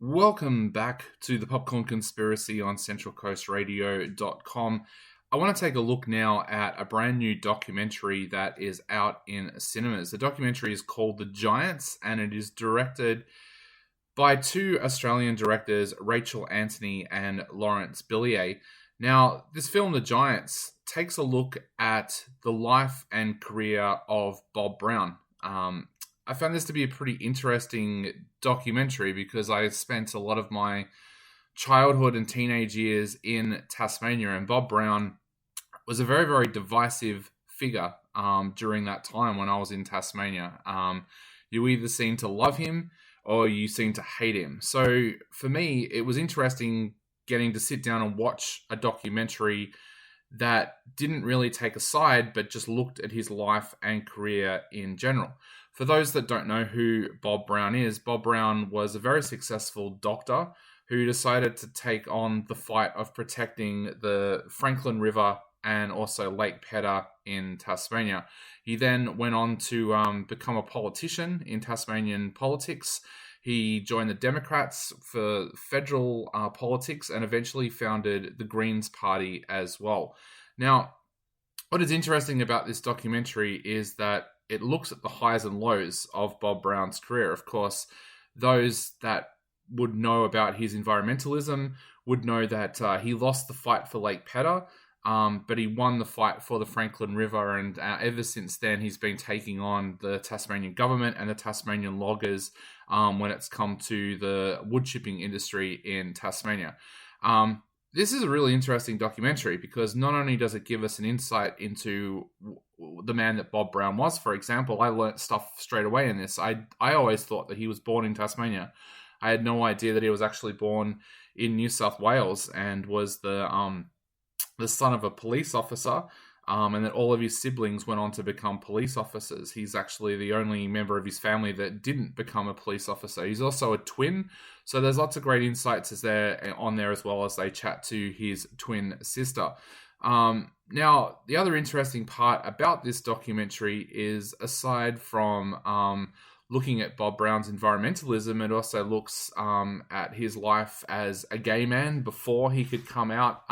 Welcome back to the Popcorn Conspiracy on CentralCoastRadio.com. I want to take a look now at a brand new documentary that is out in cinemas. The documentary is called The Giants, and it is directed by two Australian directors, Rachel Anthony and Lawrence Billier. Now, this film, The Giants, takes a look at the life and career of Bob Brown. I found this to be a pretty interesting documentary because I spent a lot of my childhood and teenage years in Tasmania, and Bob Brown was a very, very divisive figure during that time when I was in Tasmania. You either seem to love him or you seem to hate him. So for me, it was interesting getting to sit down and watch a documentary that didn't really take a side, but just looked at his life and career in general. For those that don't know who Bob Brown is, Bob Brown was a very successful doctor who decided to take on the fight of protecting the Franklin River and also Lake Pedder in Tasmania. He then went on to become a politician in Tasmanian politics. He joined the Democrats for federal politics and eventually founded the Greens Party as well. Now, what is interesting about this documentary is that it looks at the highs and lows of Bob Brown's career. Of course, those that would know about his environmentalism would know that he lost the fight for Lake Pedder, but he won the fight for the Franklin River, and ever since then he's been taking on the Tasmanian government and the Tasmanian loggers when it's come to the wood chipping industry in Tasmania. This is a really interesting documentary because not only does it give us an insight into the man that Bob Brown was. For example, I learnt stuff straight away in this. I always thought that he was born in Tasmania. I had no idea that he was actually born in New South Wales and was the son of a police officer, and that all of his siblings went on to become police officers. He's actually the only member of his family that didn't become a police officer. He's also a twin, so there's lots of great insights on there as well as they chat to his twin sister. Now, the other interesting part about this documentary is, aside from looking at Bob Brown's environmentalism, it also looks at his life as a gay man before he could come out,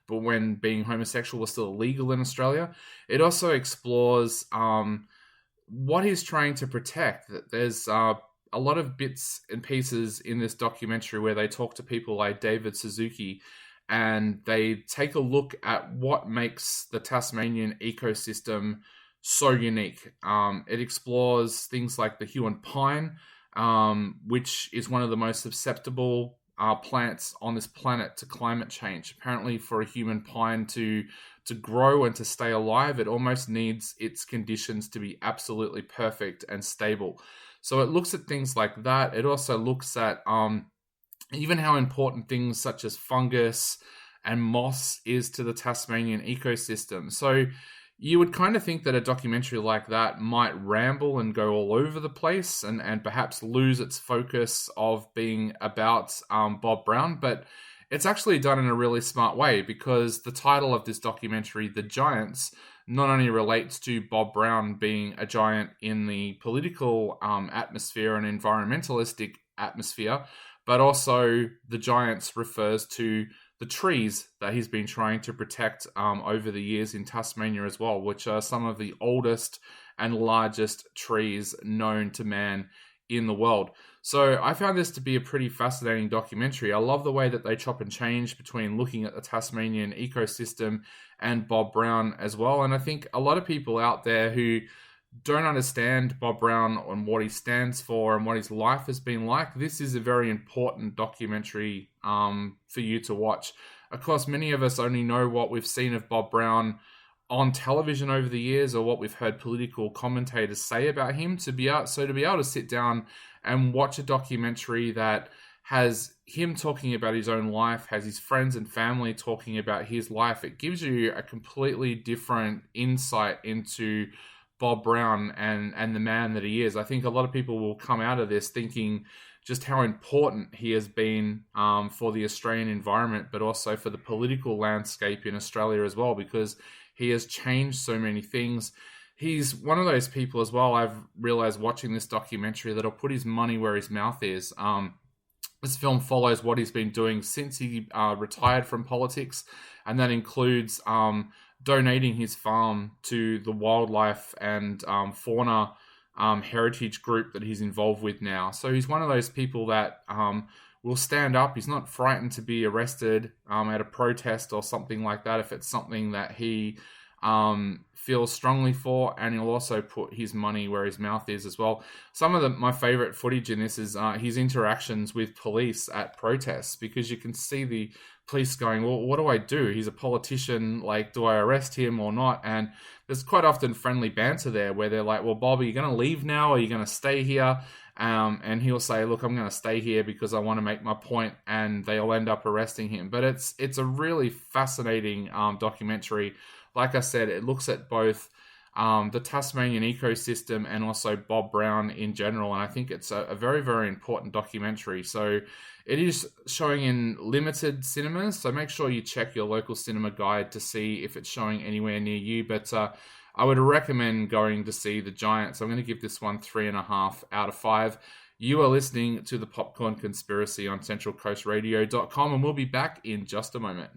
but when being homosexual was still illegal in Australia. It also explores what he's trying to protect. There's a lot of bits and pieces in this documentary where they talk to people like David Suzuki, and they take a look at what makes the Tasmanian ecosystem so unique. It explores things like the Huon pine, which is one of the most susceptible plants on this planet to climate change. Apparently, for a human pine to grow and to stay alive, it almost needs its conditions to be absolutely perfect and stable. So it looks at things like that. It also looks at even how important things such as fungus and moss is to the Tasmanian ecosystem. So you would kind of think that a documentary like that might ramble and go all over the place and perhaps lose its focus of being about Bob Brown, but it's actually done in a really smart way because the title of this documentary, The Giants, not only relates to Bob Brown being a giant in the political atmosphere and environmentalistic atmosphere, but also the Giants refers to the trees that he's been trying to protect over the years in Tasmania as well, which are some of the oldest and largest trees known to man in the world. So I found this to be a pretty fascinating documentary. I love the way that they chop and change between looking at the Tasmanian ecosystem and Bob Brown as well. And I think a lot of people out there who don't understand Bob Brown and what he stands for and what his life has been like, this is a very important documentary for you to watch. Of course, many of us only know what we've seen of Bob Brown on television over the years or what we've heard political commentators say about him. To be able to sit down and watch a documentary that has him talking about his own life, has his friends and family talking about his life, it gives you a completely different insight into Bob Brown and the man that he is. I think a lot of people will come out of this thinking just how important he has been for the Australian environment, but also for the political landscape in Australia as well, because he has changed so many things. He's one of those people as well, I've realized watching this documentary, that'll put his money where his mouth is. This film follows what he's been doing since he retired from politics, and that includes donating his farm to the wildlife and fauna heritage group that he's involved with now. So he's one of those people that will stand up. He's not frightened to be arrested at a protest or something like that if it's something that he feels strongly for, and he'll also put his money where his mouth is as well. Some of my favorite footage in this is his interactions with police at protests, because you can see the police going, well, what do I do? He's a politician, like, do I arrest him or not? And there's quite often friendly banter there where they're like, well, Bob, are you going to leave now, or are you going to stay here? And he'll say, look, I'm going to stay here because I want to make my point, and they'll end up arresting him. But it's a really fascinating documentary. Like I said, it looks at both the Tasmanian ecosystem and also Bob Brown in general, and I think it's a very, very important documentary. So it is showing in limited cinemas, so make sure you check your local cinema guide to see if it's showing anywhere near you, but I would recommend going to see The Giants. I'm going to give this one 3.5 out of 5. You are listening to the Popcorn Conspiracy on CentralCoastRadio.com, and we'll be back in just a moment.